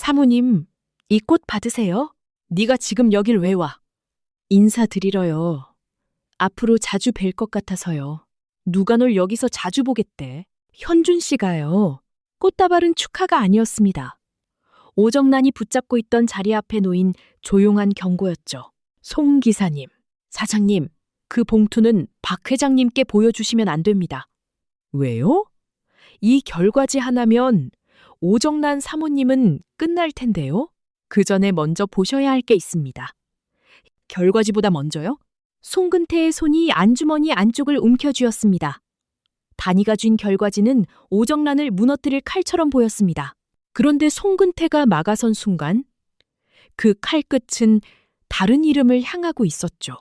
사모님, 이 꽃 받으세요. 네가 지금 여길 왜 와? 인사드리러요. 앞으로 자주 뵐 것 같아서요. 누가 널 여기서 자주 보겠대. 현준 씨가요. 꽃다발은 축하가 아니었습니다. 오정란이 붙잡고 있던 자리 앞에 놓인 조용한 경고였죠. 송 기사님, 사장님, 그 봉투는 박 회장님께 보여주시면 안 됩니다. 왜요? 이 결과지 하나면 오정란 사모님은 끝날 텐데요. 그 전에 먼저 보셔야 할 게 있습니다. 결과지보다 먼저요? 송근태의 손이 안주머니 안쪽을 움켜쥐었습니다. 단이가 쥔 결과지는 오정란을 무너뜨릴 칼처럼 보였습니다. 그런데 송근태가 막아선 순간 그 칼끝은 다른 이름을 향하고 있었죠.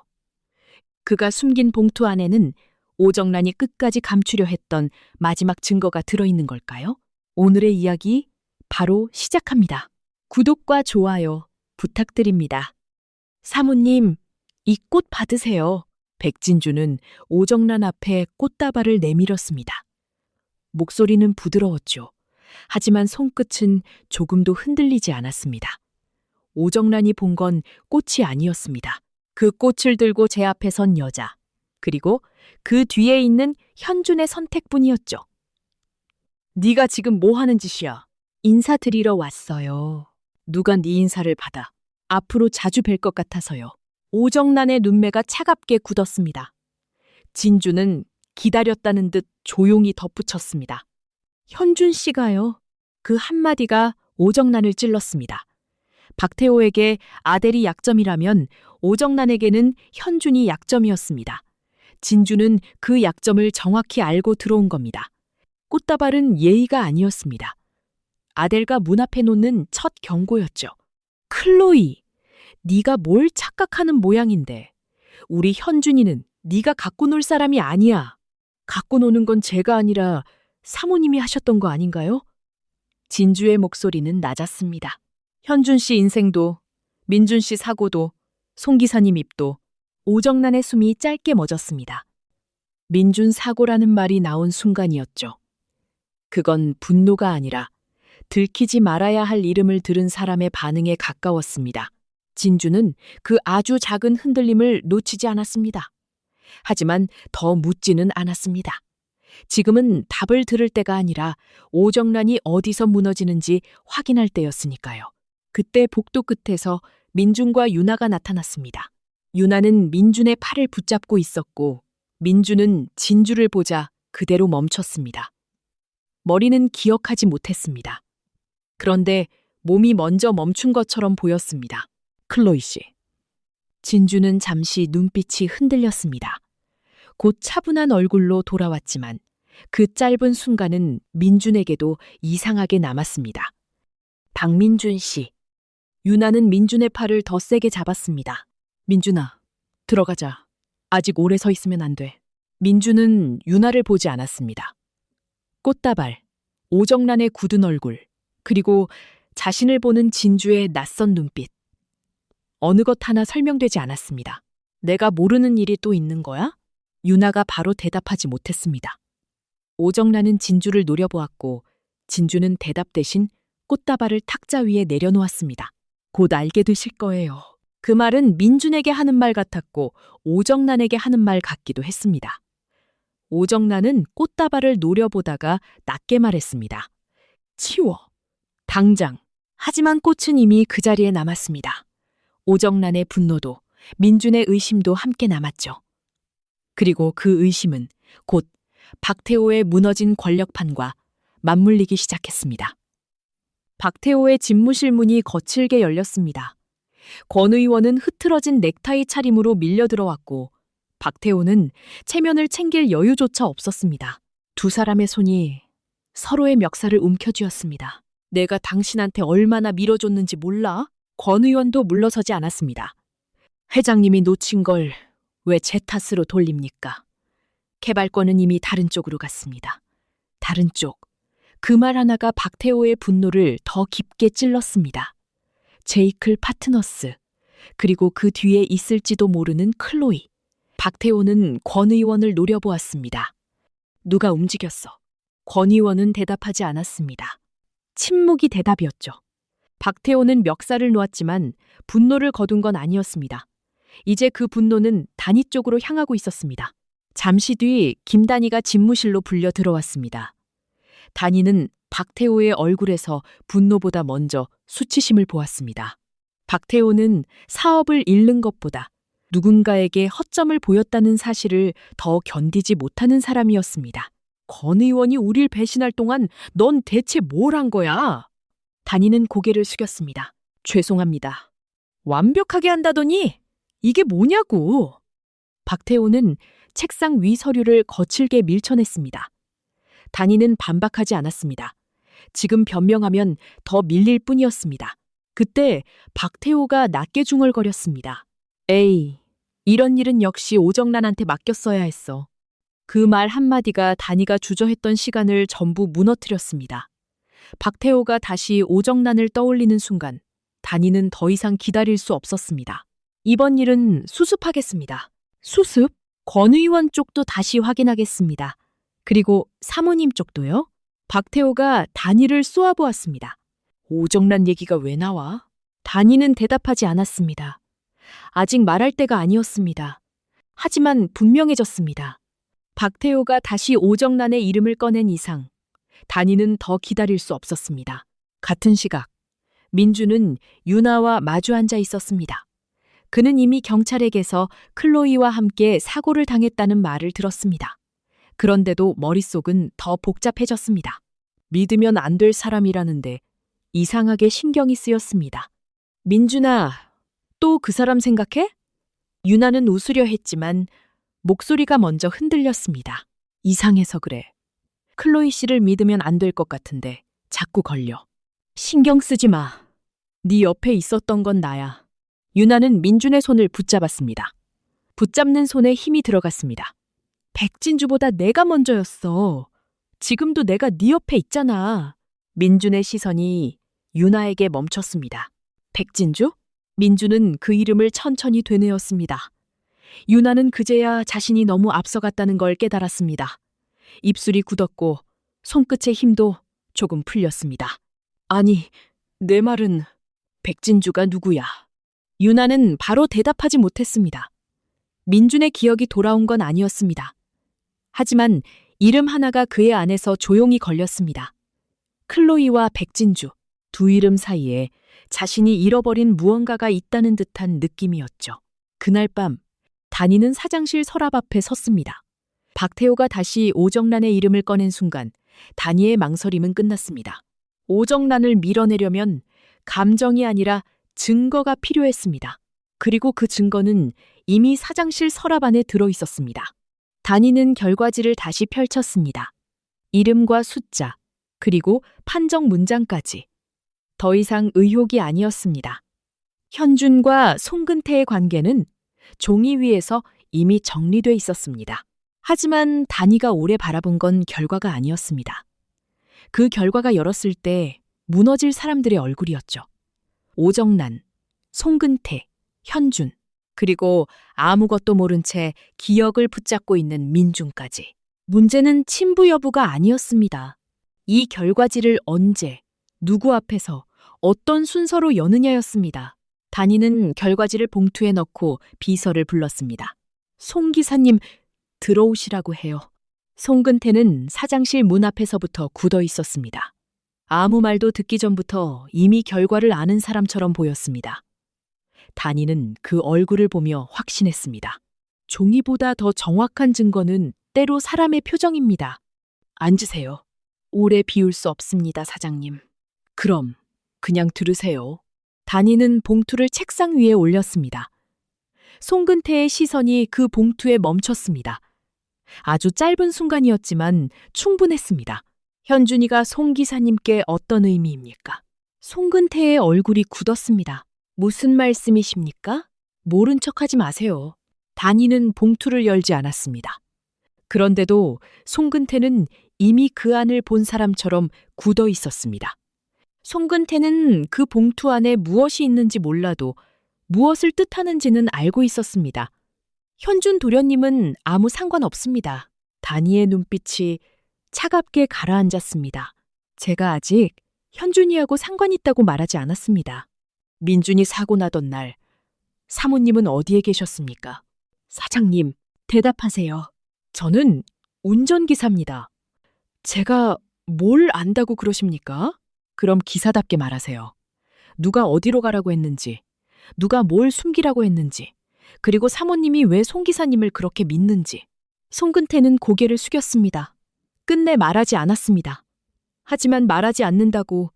그가 숨긴 봉투 안에는 오정란이 끝까지 감추려 했던 마지막 증거가 들어있는 걸까요? 오늘의 이야기 바로 시작합니다. 구독과 좋아요 부탁드립니다. 사모님, 이 꽃 받으세요. 백진주는 오정란 앞에 꽃다발을 내밀었습니다. 목소리는 부드러웠죠. 하지만 손끝은 조금도 흔들리지 않았습니다. 오정란이 본 건 꽃이 아니었습니다. 그 꽃을 들고 제 앞에 선 여자, 그리고 그 뒤에 있는 현준의 선택뿐이었죠. 네가 지금 뭐 하는 짓이야? 인사드리러 왔어요. 누가 네 인사를 받아? 앞으로 자주 뵐 것 같아서요. 오정란의 눈매가 차갑게 굳었습니다. 진주는 기다렸다는 듯 조용히 덧붙였습니다. 현준 씨가요. 그 한마디가 오정란을 찔렀습니다. 박태호에게 아델이 약점이라면 오정란에게는 현준이 약점이었습니다. 진주는 그 약점을 정확히 알고 들어온 겁니다. 꽃다발은 예의가 아니었습니다. 아델과 문 앞에 놓는 첫 경고였죠. 클로이, 네가 뭘 착각하는 모양인데. 우리 현준이는 네가 갖고 놀 사람이 아니야. 갖고 노는 건 제가 아니라 사모님이 하셨던 거 아닌가요? 진주의 목소리는 낮았습니다. 현준 씨 인생도, 민준 씨 사고도, 송 기사님 입도, 오정란의 숨이 짧게 멎었습니다. 민준 사고라는 말이 나온 순간이었죠. 그건 분노가 아니라 들키지 말아야 할 이름을 들은 사람의 반응에 가까웠습니다. 진주는 그 아주 작은 흔들림을 놓치지 않았습니다. 하지만 더 묻지는 않았습니다. 지금은 답을 들을 때가 아니라 오정란이 어디서 무너지는지 확인할 때였으니까요. 그때 복도 끝에서 민준과 유나가 나타났습니다. 유나는 민준의 팔을 붙잡고 있었고 민준은 진주를 보자 그대로 멈췄습니다. 머리는 기억하지 못했습니다. 그런데 몸이 먼저 멈춘 것처럼 보였습니다. 클로이 씨. 진주는 잠시 눈빛이 흔들렸습니다. 곧 차분한 얼굴로 돌아왔지만 그 짧은 순간은 민준에게도 이상하게 남았습니다. 박민준 씨. 유나는 민준의 팔을 더 세게 잡았습니다. 민준아, 들어가자. 아직 오래 서 있으면 안 돼. 민준은 유나를 보지 않았습니다. 꽃다발, 오정란의 굳은 얼굴, 그리고 자신을 보는 진주의 낯선 눈빛. 어느 것 하나 설명되지 않았습니다. 내가 모르는 일이 또 있는 거야? 유나가 바로 대답하지 못했습니다. 오정란은 진주를 노려보았고 진주는 대답 대신 꽃다발을 탁자 위에 내려놓았습니다. 곧 알게 되실 거예요. 그 말은 민준에게 하는 말 같았고 오정란에게 하는 말 같기도 했습니다. 오정란은 꽃다발을 노려보다가 낮게 말했습니다. 치워. 당장. 하지만 꽃은 이미 그 자리에 남았습니다. 오정란의 분노도 민준의 의심도 함께 남았죠. 그리고 그 의심은 곧 박태호의 무너진 권력판과 맞물리기 시작했습니다. 박태호의 집무실 문이 거칠게 열렸습니다. 권 의원은 흐트러진 넥타이 차림으로 밀려 들어왔고 박태호는 체면을 챙길 여유조차 없었습니다. 두 사람의 손이 서로의 멱살을 움켜쥐었습니다. 내가 당신한테 얼마나 밀어줬는지 몰라? 권 의원도 물러서지 않았습니다. 회장님이 놓친 걸 왜 제 탓으로 돌립니까? 개발권은 이미 다른 쪽으로 갔습니다. 다른 쪽. 그 말 하나가 박태호의 분노를 더 깊게 찔렀습니다. 제이클 파트너스, 그리고 그 뒤에 있을지도 모르는 클로이. 박태호는 권 의원을 노려보았습니다. 누가 움직였어? 권 의원은 대답하지 않았습니다. 침묵이 대답이었죠. 박태호는 멱살을 놓았지만 분노를 거둔 건 아니었습니다. 이제 그 분노는 단희 쪽으로 향하고 있었습니다. 잠시 뒤 김단희가 집무실로 불려 들어왔습니다. 단희는 박태호의 얼굴에서 분노보다 먼저 수치심을 보았습니다. 박태호는 사업을 잃는 것보다 누군가에게 허점을 보였다는 사실을 더 견디지 못하는 사람이었습니다. 권 의원이 우릴 배신할 동안 넌 대체 뭘 한 거야? 단희는 고개를 숙였습니다. 죄송합니다. 완벽하게 한다더니 이게 뭐냐고. 박태호는 책상 위 서류를 거칠게 밀쳐냈습니다. 단희는 반박하지 않았습니다. 지금 변명하면 더 밀릴 뿐이었습니다. 그때 박태호가 낮게 중얼거렸습니다. 에이, 이런 일은 역시 오정란한테 맡겼어야 했어. 그 말 한마디가 단희가 주저했던 시간을 전부 무너뜨렸습니다. 박태호가 다시 오정란을 떠올리는 순간 단희는 더 이상 기다릴 수 없었습니다. 이번 일은 수습하겠습니다. 수습? 권 의원 쪽도 다시 확인하겠습니다. 그리고 사모님 쪽도요? 박태호가 단희를 쏘아보았습니다. 오정란 얘기가 왜 나와? 단희는 대답하지 않았습니다. 아직 말할 때가 아니었습니다. 하지만 분명해졌습니다. 박태호가 다시 오정란의 이름을 꺼낸 이상 단희는 더 기다릴 수 없었습니다. 같은 시각 민주는 유나와 마주 앉아 있었습니다. 그는 이미 경찰에게서 클로이와 함께 사고를 당했다는 말을 들었습니다. 그런데도 머릿속은 더 복잡해졌습니다. 믿으면 안 될 사람이라는데 이상하게 신경이 쓰였습니다. 민준아, 또 그 사람 생각해? 유나는 웃으려 했지만 목소리가 먼저 흔들렸습니다. 이상해서 그래. 클로이 씨를 믿으면 안 될 것 같은데 자꾸 걸려. 신경 쓰지 마. 네 옆에 있었던 건 나야. 유나는 민준의 손을 붙잡았습니다. 붙잡는 손에 힘이 들어갔습니다. 백진주보다 내가 먼저였어. 지금도 내가 네 옆에 있잖아. 민준의 시선이 유나에게 멈췄습니다. 백진주? 민준은 그 이름을 천천히 되뇌었습니다. 유나는 그제야 자신이 너무 앞서갔다는 걸 깨달았습니다. 입술이 굳었고 손끝의 힘도 조금 풀렸습니다. 아니, 내 말은 백진주가 누구야? 유나는 바로 대답하지 못했습니다. 민준의 기억이 돌아온 건 아니었습니다. 하지만 이름 하나가 그의 안에서 조용히 걸렸습니다. 클로이와 백진주, 두 이름 사이에 자신이 잃어버린 무언가가 있다는 듯한 느낌이었죠. 그날 밤 단희는 사장실 서랍 앞에 섰습니다. 박태호가 다시 오정란의 이름을 꺼낸 순간 단희의 망설임은 끝났습니다. 오정란을 밀어내려면 감정이 아니라 증거가 필요했습니다. 그리고 그 증거는 이미 사장실 서랍 안에 들어 있었습니다. 단희는 결과지를 다시 펼쳤습니다. 이름과 숫자, 그리고 판정 문장까지. 더 이상 의혹이 아니었습니다. 현준과 송근태의 관계는 종이 위에서 이미 정리돼 있었습니다. 하지만 단희가 오래 바라본 건 결과가 아니었습니다. 그 결과가 열었을 때 무너질 사람들의 얼굴이었죠. 오정란, 송근태, 현준, 그리고 아무것도 모른 채 기억을 붙잡고 있는 민준까지. 문제는 친부 여부가 아니었습니다. 이 결과지를 언제, 누구 앞에서, 어떤 순서로 여느냐였습니다. 단희는 결과지를 봉투에 넣고 비서를 불렀습니다. 송 기사님, 들어오시라고 해요. 송근태는 사장실 문 앞에서부터 굳어 있었습니다. 아무 말도 듣기 전부터 이미 결과를 아는 사람처럼 보였습니다. 단희는 그 얼굴을 보며 확신했습니다. 종이보다 더 정확한 증거는 때로 사람의 표정입니다. 앉으세요. 오래 비울 수 없습니다, 사장님. 그럼 그냥 들으세요. 단희는 봉투를 책상 위에 올렸습니다. 송근태의 시선이 그 봉투에 멈췄습니다. 아주 짧은 순간이었지만 충분했습니다. 현준이가 송 기사님께 어떤 의미입니까? 송근태의 얼굴이 굳었습니다. 무슨 말씀이십니까? 모른 척하지 마세요. 단희는 봉투를 열지 않았습니다. 그런데도 송근태는 이미 그 안을 본 사람처럼 굳어 있었습니다. 송근태는 그 봉투 안에 무엇이 있는지 몰라도 무엇을 뜻하는지는 알고 있었습니다. 현준 도련님은 아무 상관없습니다. 단희의 눈빛이 차갑게 가라앉았습니다. 제가 아직 현준이하고 상관 있다고 말하지 않았습니다. 민준이 사고 나던 날 사모님은 어디에 계셨습니까? 사장님, 대답하세요. 저는 운전기사입니다. 제가 뭘 안다고 그러십니까? 그럼 기사답게 말하세요. 누가 어디로 가라고 했는지, 누가 뭘 숨기라고 했는지, 그리고 사모님이 왜 송 기사님을 그렇게 믿는지. 송근태는 고개를 숙였습니다. 끝내 말하지 않았습니다. 하지만 말하지 않는다고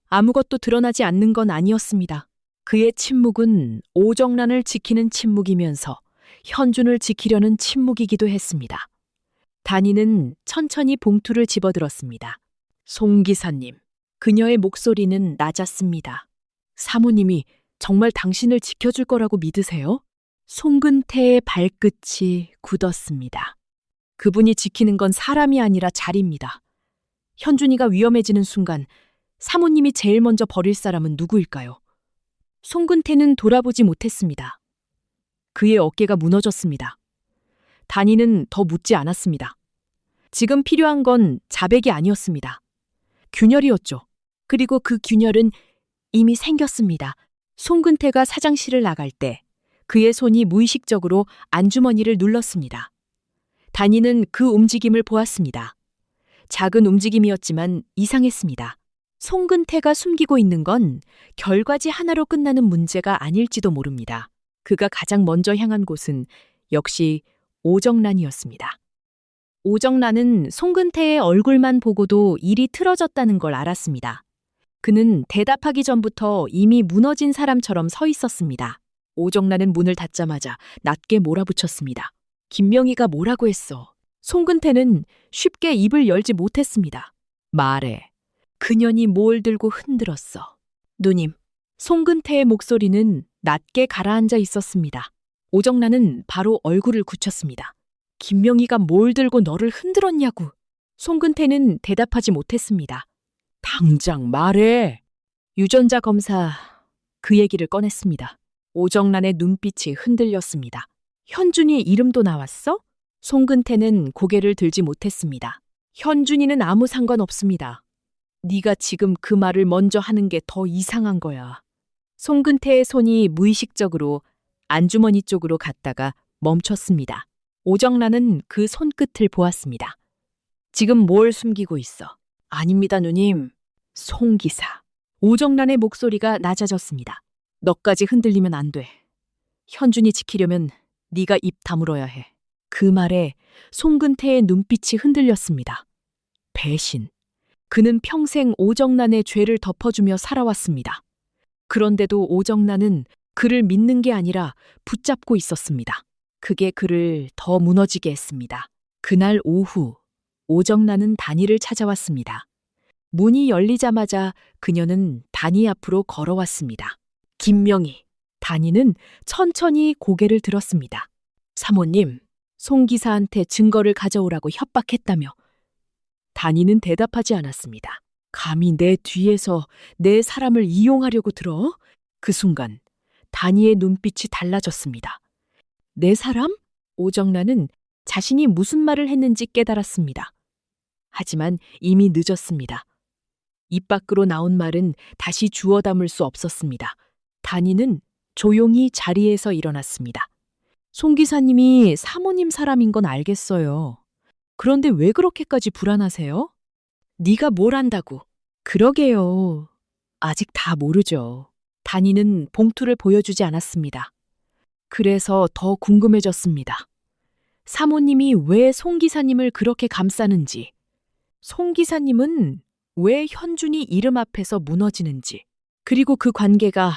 아무것도 드러나지 않는 건 아니었습니다. 그의 침묵은 오정란을 지키는 침묵이면서 현준을 지키려는 침묵이기도 했습니다. 단이는 천천히 봉투를 집어들었습니다. 송 기사님, 그녀의 목소리는 낮았습니다. 사모님이 정말 당신을 지켜줄 거라고 믿으세요? 송근태의 발끝이 굳었습니다. 그분이 지키는 건 사람이 아니라 자리입니다. 현준이가 위험해지는 순간 사모님이 제일 먼저 버릴 사람은 누구일까요? 송근태는 돌아보지 못했습니다. 그의 어깨가 무너졌습니다. 단이는 더 묻지 않았습니다. 지금 필요한 건 자백이 아니었습니다. 균열이었죠. 그리고 그 균열은 이미 생겼습니다. 송근태가 사장실을 나갈 때 그의 손이 무의식적으로 안주머니를 눌렀습니다. 단이는 그 움직임을 보았습니다. 작은 움직임이었지만 이상했습니다. 송근태가 숨기고 있는 건 결과지 하나로 끝나는 문제가 아닐지도 모릅니다. 그가 가장 먼저 향한 곳은 역시 오정란이었습니다. 오정란은 송근태의 얼굴만 보고도 일이 틀어졌다는 걸 알았습니다. 그는 대답하기 전부터 이미 무너진 사람처럼 서 있었습니다. 오정란은 문을 닫자마자 낮게 몰아붙였습니다. 김명희가 뭐라고 했어? 송근태는 쉽게 입을 열지 못했습니다. 말해. 그년이 뭘 들고 흔들었어. 누님. 송근태의 목소리는 낮게 가라앉아 있었습니다. 오정란은 바로 얼굴을 굳혔습니다. 김명희가 뭘 들고 너를 흔들었냐고. 송근태는 대답하지 못했습니다. 당장 말해. 유전자 검사 그 얘기를 꺼냈습니다. 오정란의 눈빛이 흔들렸습니다. 현준이 이름도 나왔어? 송근태는 고개를 들지 못했습니다. 현준이는 아무 상관없습니다. 네가 지금 그 말을 먼저 하는 게 더 이상한 거야. 송근태의 손이 무의식적으로 안주머니 쪽으로 갔다가 멈췄습니다. 오정란은 그 손끝을 보았습니다. 지금 뭘 숨기고 있어? 아닙니다, 누님. 송 기사. 오정란의 목소리가 낮아졌습니다. 너까지 흔들리면 안 돼. 현준이 지키려면 네가 입 다물어야 해. 그 말에 송근태의 눈빛이 흔들렸습니다. 배신. 그는 평생 오정란의 죄를 덮어주며 살아왔습니다. 그런데도 오정란은 그를 믿는 게 아니라 붙잡고 있었습니다. 그게 그를 더 무너지게 했습니다. 그날 오후 오정란은 단이를 찾아왔습니다. 문이 열리자마자 그녀는 단이 앞으로 걸어왔습니다. 김명희. 단이는 천천히 고개를 들었습니다. 사모님, 송 기사한테 증거를 가져오라고 협박했다며. 단이는 대답하지 않았습니다. 감히 내 뒤에서 내 사람을 이용하려고 들어? 그 순간 단이의 눈빛이 달라졌습니다. 내 사람? 오정란은 자신이 무슨 말을 했는지 깨달았습니다. 하지만 이미 늦었습니다. 입 밖으로 나온 말은 다시 주워 담을 수 없었습니다. 단이는 조용히 자리에서 일어났습니다. 송 기사님이 사모님 사람인 건 알겠어요. 그런데 왜 그렇게까지 불안하세요? 네가 뭘 안다고? 그러게요. 아직 다 모르죠. 단이는 봉투를 보여주지 않았습니다. 그래서 더 궁금해졌습니다. 사모님이 왜 송 기사님을 그렇게 감싸는지, 송 기사님은 왜 현준이 이름 앞에서 무너지는지, 그리고 그 관계가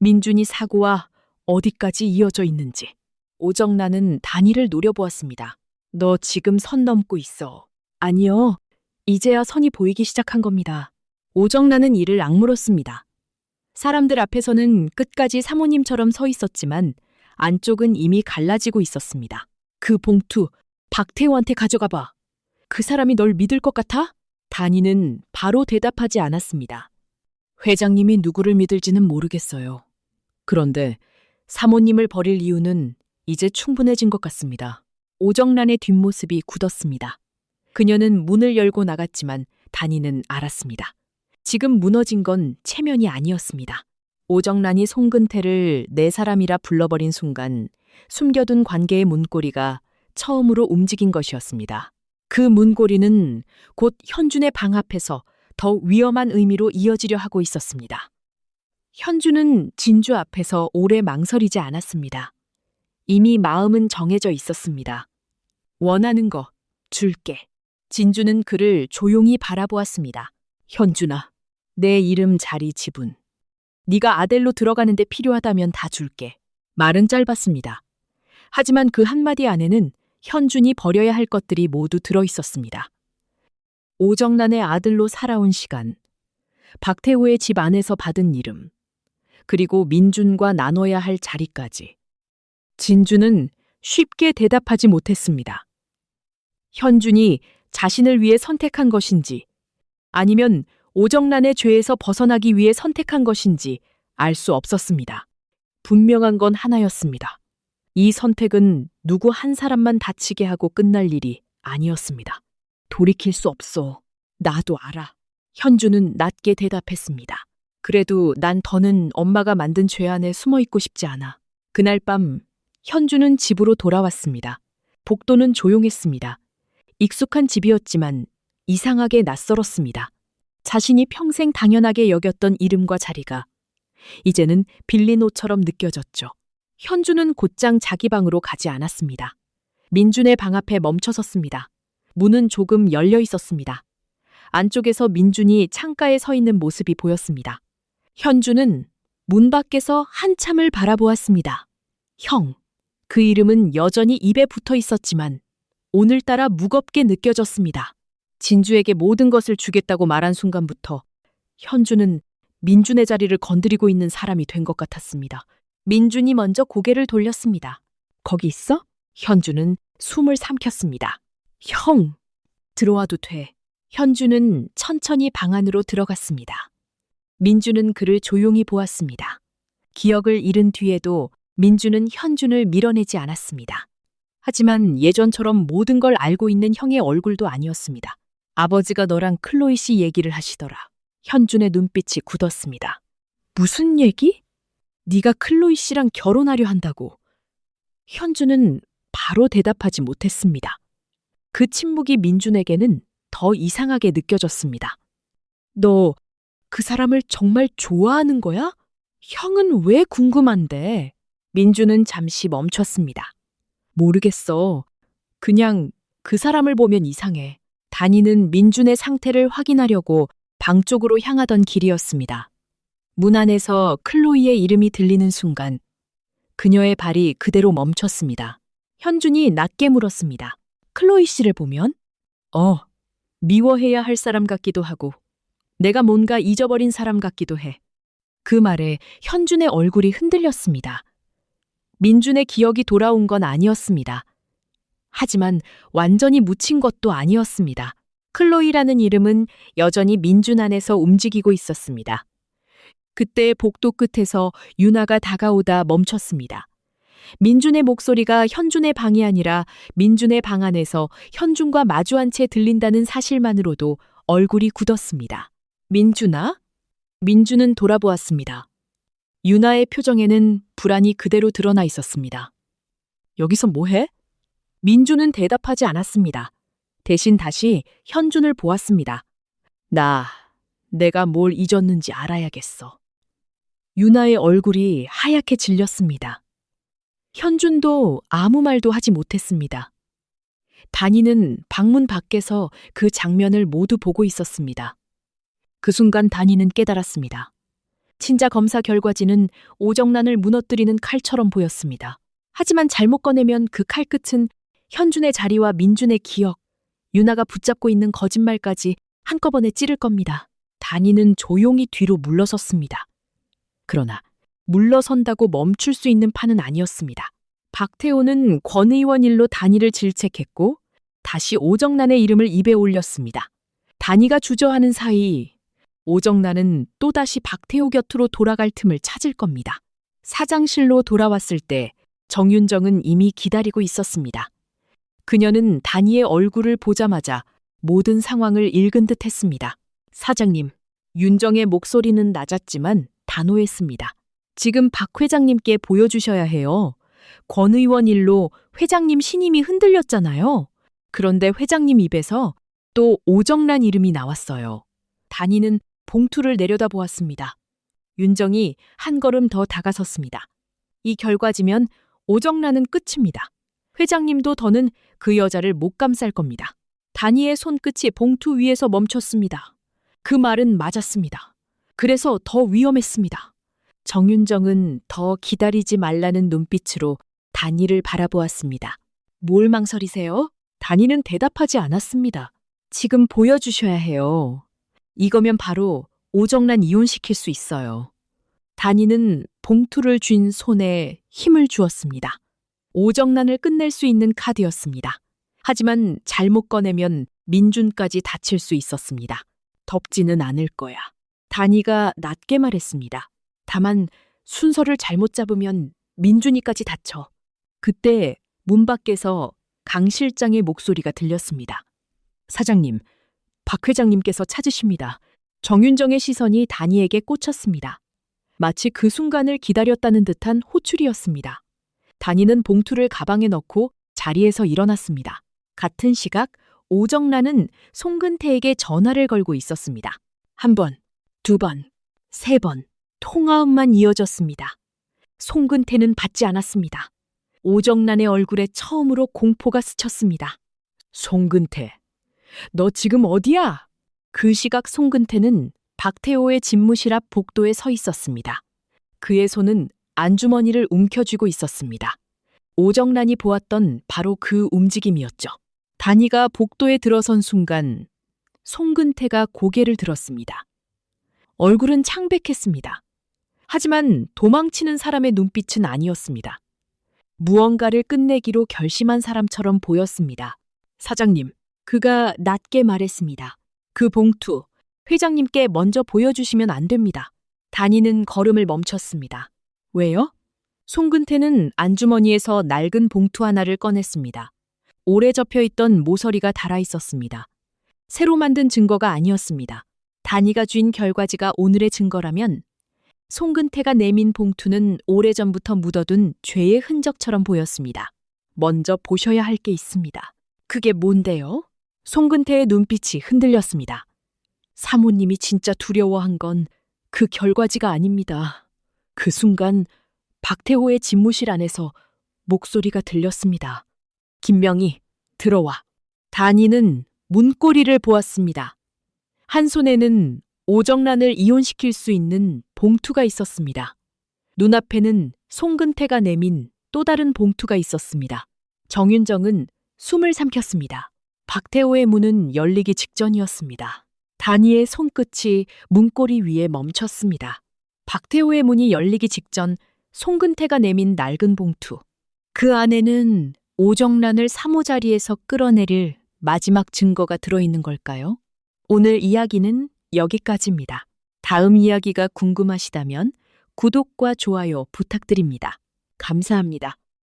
민준이 사고와 어디까지 이어져 있는지. 오정란은 단이를 노려보았습니다. 너 지금 선 넘고 있어. 아니요. 이제야 선이 보이기 시작한 겁니다. 오정란은 이를 악물었습니다. 사람들 앞에서는 끝까지 사모님처럼 서 있었지만 안쪽은 이미 갈라지고 있었습니다. 그 봉투 박태호한테 가져가 봐. 그 사람이 널 믿을 것 같아? 단이는 바로 대답하지 않았습니다. 회장님이 누구를 믿을지는 모르겠어요. 그런데 사모님을 버릴 이유는 이제 충분해진 것 같습니다. 오정란의 뒷모습이 굳었습니다. 그녀는 문을 열고 나갔지만 단이는 알았습니다. 지금 무너진 건 체면이 아니었습니다. 오정란이 송근태를 내 사람이라 불러버린 순간 숨겨둔 관계의 문고리가 처음으로 움직인 것이었습니다. 그 문고리는 곧 현준의 방 앞에서 더 위험한 의미로 이어지려 하고 있었습니다. 현준은 진주 앞에서 오래 망설이지 않았습니다. 이미 마음은 정해져 있었습니다. 원하는 거 줄게. 진주는 그를 조용히 바라보았습니다. 현준아, 내 이름 자리 지분. 네가 아델로 들어가는데 필요하다면 다 줄게. 말은 짧았습니다. 하지만 그 한마디 안에는 현준이 버려야 할 것들이 모두 들어 있었습니다. 오정란의 아들로 살아온 시간, 박태호의 집 안에서 받은 이름, 그리고 민준과 나눠야 할 자리까지. 진주는 쉽게 대답하지 못했습니다. 현준이 자신을 위해 선택한 것인지, 아니면 오정란의 죄에서 벗어나기 위해 선택한 것인지 알 수 없었습니다. 분명한 건 하나였습니다. 이 선택은 누구 한 사람만 다치게 하고 끝날 일이 아니었습니다. 돌이킬 수 없어. 나도 알아. 현주는 낮게 대답했습니다. 그래도 난 더는 엄마가 만든 죄 안에 숨어 있고 싶지 않아. 그날 밤 현주는 집으로 돌아왔습니다. 복도는 조용했습니다. 익숙한 집이었지만 이상하게 낯설었습니다. 자신이 평생 당연하게 여겼던 이름과 자리가 이제는 빌린 옷처럼 느껴졌죠. 현주는 곧장 자기 방으로 가지 않았습니다. 민준의 방 앞에 멈춰 섰습니다. 문은 조금 열려 있었습니다. 안쪽에서 민준이 창가에 서 있는 모습이 보였습니다. 현주는 문 밖에서 한참을 바라보았습니다. 형. 그 이름은 여전히 입에 붙어 있었지만 오늘따라 무겁게 느껴졌습니다. 진주에게 모든 것을 주겠다고 말한 순간부터 현주는 민준의 자리를 건드리고 있는 사람이 된 것 같았습니다. 민준이 먼저 고개를 돌렸습니다. 거기 있어? 현주는 숨을 삼켰습니다. 형! 들어와도 돼. 현주는 천천히 방 안으로 들어갔습니다. 민준은 그를 조용히 보았습니다. 기억을 잃은 뒤에도 민준은 현준을 밀어내지 않았습니다. 하지만 예전처럼 모든 걸 알고 있는 형의 얼굴도 아니었습니다. 아버지가 너랑 클로이 씨 얘기를 하시더라. 현준의 눈빛이 굳었습니다. 무슨 얘기? 네가 클로이 씨랑 결혼하려 한다고. 현준은 바로 대답하지 못했습니다. 그 침묵이 민준에게는 더 이상하게 느껴졌습니다. 너 그 사람을 정말 좋아하는 거야? 형은 왜 궁금한데? 민준은 잠시 멈췄습니다. 모르겠어. 그냥 그 사람을 보면 이상해. 단이는 민준의 상태를 확인하려고 방 쪽으로 향하던 길이었습니다. 문 안에서 클로이의 이름이 들리는 순간 그녀의 발이 그대로 멈췄습니다. 현준이 낮게 물었습니다. 클로이 씨를 보면? 미워해야 할 사람 같기도 하고 내가 뭔가 잊어버린 사람 같기도 해. 그 말에 현준의 얼굴이 흔들렸습니다. 민준의 기억이 돌아온 건 아니었습니다. 하지만 완전히 묻힌 것도 아니었습니다. 클로이라는 이름은 여전히 민준 안에서 움직이고 있었습니다. 그때 복도 끝에서 유나가 다가오다 멈췄습니다. 민준의 목소리가 현준의 방이 아니라 민준의 방 안에서 현준과 마주한 채 들린다는 사실만으로도 얼굴이 굳었습니다. 민준아? 민준은 돌아보았습니다. 유나의 표정에는 불안이 그대로 드러나 있었습니다. 여기서 뭐해? 민준은 대답하지 않았습니다. 대신 다시 현준을 보았습니다. 내가 뭘 잊었는지 알아야겠어. 유나의 얼굴이 하얗게 질렸습니다. 현준도 아무 말도 하지 못했습니다. 단이는 방문 밖에서 그 장면을 모두 보고 있었습니다. 그 순간 단이는 깨달았습니다. 친자 검사 결과지는 오정란을 무너뜨리는 칼처럼 보였습니다. 하지만 잘못 꺼내면 그 칼끝은 현준의 자리와 민준의 기억, 유나가 붙잡고 있는 거짓말까지 한꺼번에 찌를 겁니다. 단이는 조용히 뒤로 물러섰습니다. 그러나 물러선다고 멈출 수 있는 판은 아니었습니다. 박태호는 권 의원 일로 단이를 질책했고 다시 오정란의 이름을 입에 올렸습니다. 단이가 주저하는 사이 오정란은 또다시 박태호 곁으로 돌아갈 틈을 찾을 겁니다. 사장실로 돌아왔을 때 정윤정은 이미 기다리고 있었습니다. 그녀는 단이의 얼굴을 보자마자 모든 상황을 읽은 듯 했습니다. 사장님, 윤정의 목소리는 낮았지만 단호했습니다. 지금 박 회장님께 보여주셔야 해요. 권 의원 일로 회장님 신임이 흔들렸잖아요. 그런데 회장님 입에서 또 오정란 이름이 나왔어요. 단위는 봉투를 내려다보았습니다. 윤정이 한 걸음 더 다가섰습니다. 이 결과지면 오정란은 끝입니다. 회장님도 더는 그 여자를 못 감쌀 겁니다. 단위의 손끝이 봉투 위에서 멈췄습니다. 그 말은 맞았습니다. 그래서 더 위험했습니다. 정윤정은 더 기다리지 말라는 눈빛으로 단위를 바라보았습니다. 뭘 망설이세요? 단위는 대답하지 않았습니다. 지금 보여주셔야 해요. 이거면 바로 오정란 이혼시킬 수 있어요. 단위는 봉투를 쥔 손에 힘을 주었습니다. 오정란을 끝낼 수 있는 카드였습니다. 하지만 잘못 꺼내면 민준까지 다칠 수 있었습니다. 덮지는 않을 거야. 단위가 낮게 말했습니다. 다만 순서를 잘못 잡으면 민준이까지 다쳐. 그때 문 밖에서 강 실장의 목소리가 들렸습니다. 사장님, 박 회장님께서 찾으십니다. 정윤정의 시선이 단위에게 꽂혔습니다. 마치 그 순간을 기다렸다는 듯한 호출이었습니다. 단위는 봉투를 가방에 넣고 자리에서 일어났습니다. 같은 시각 오정란은 송근태에게 전화를 걸고 있었습니다. 한 번, 두 번, 세 번 통화음만 이어졌습니다. 송근태는 받지 않았습니다. 오정란의 얼굴에 처음으로 공포가 스쳤습니다. 송근태, 너 지금 어디야? 그 시각 송근태는 박태호의 집무실 앞 복도에 서 있었습니다. 그의 손은 안주머니를 움켜쥐고 있었습니다. 오정란이 보았던 바로 그 움직임이었죠. 단위가 복도에 들어선 순간 송근태가 고개를 들었습니다. 얼굴은 창백했습니다. 하지만 도망치는 사람의 눈빛은 아니었습니다. 무언가를 끝내기로 결심한 사람처럼 보였습니다. 사장님, 그가 낮게 말했습니다. 그 봉투, 회장님께 먼저 보여주시면 안 됩니다. 단위는 걸음을 멈췄습니다. 왜요? 송근태는 안주머니에서 낡은 봉투 하나를 꺼냈습니다. 오래 접혀있던 모서리가 달아 있었습니다. 새로 만든 증거가 아니었습니다. 단위가 쥔 결과지가 오늘의 증거라면 송근태가 내민 봉투는 오래전부터 묻어둔 죄의 흔적처럼 보였습니다. 먼저 보셔야 할 게 있습니다. 그게 뭔데요? 송근태의 눈빛이 흔들렸습니다. 사모님이 진짜 두려워한 건 그 결과지가 아닙니다. 그 순간 박태호의 집무실 안에서 목소리가 들렸습니다. 김명희, 들어와. 단위는 문고리를 보았습니다. 한 손에는 오정란을 이혼시킬 수 있는 봉투가 있었습니다. 눈앞에는 송근태가 내민 또 다른 봉투가 있었습니다. 정윤정은 숨을 삼켰습니다. 박태호의 문은 열리기 직전이었습니다. 단위의 손끝이 문고리 위에 멈췄습니다. 박태호의 문이 열리기 직전 송근태가 내민 낡은 봉투. 그 안에는 오정란을 사모 자리에서 끌어내릴 마지막 증거가 들어있는 걸까요? 오늘 이야기는 여기까지입니다. 다음 이야기가 궁금하시다면 구독과 좋아요 부탁드립니다. 감사합니다.